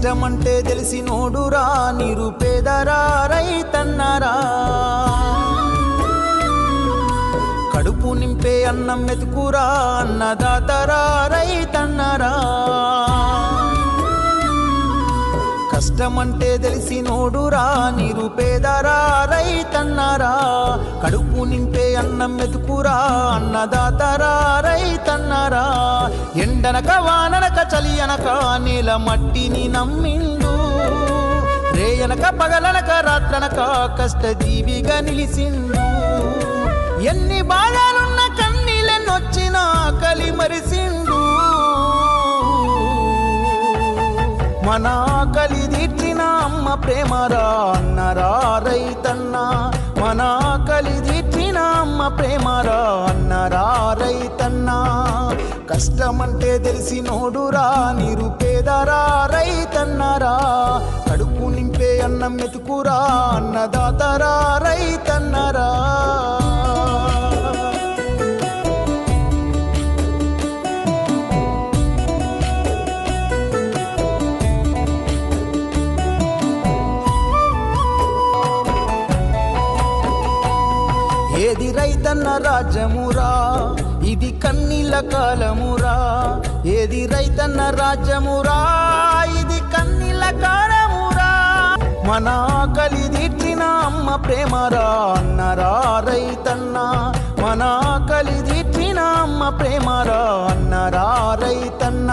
కష్టమంటే తెలిసినోడురా నిరుపేదరా రైతన్నరా, కడుపు నింపే అన్నం మెతుకురా అన్నదాతరా రైతన్నరా. కష్టమంటే తెలిసినోడురా నిరుపేదరా రైతన్నరా, కడుపు నింపే అన్నం మెతుకురా అన్నదాతరా రైతన్నరా. ఎండనక వాననక చలి అనక నేల మట్టిని నమ్మిండు, రేయనక పగలనక రాత్రనక కష్టజీవిగా నిలిసిండు. ఎన్ని బాధలున్న కన్నీళ్ళెన్నొచ్చినా ఆకలి మరిసిండు, మన ఆకలి తీర్చిన అమ్మ ప్రేమరా అన్నరా రైతన్న, మన ఆకలి తీర్చిన అమ్మ ప్రేమరా అన్నరా రైతన్న. కష్టమంటే తెలిసినోడురా నిరుపేదరా రైతన్నరా, కడుపు నింపే అన్నం మెతుకురా అన్నదాతరా రైతన్నరా. ఏది రైతన్న రాజ్యమురా ఇది కన్నీళ్ళ కాలమురా, ఏది రైతన్న రాజ్యమురా ఇది కన్నీళ్ళ కాలమురా. మన ఆకలి తీర్చిన అమ్మ ప్రేమరా అన్నరా రైతన్న, మన ఆకలి తీర్చిన అమ్మ ప్రేమరా అన్నరా రైతన్న.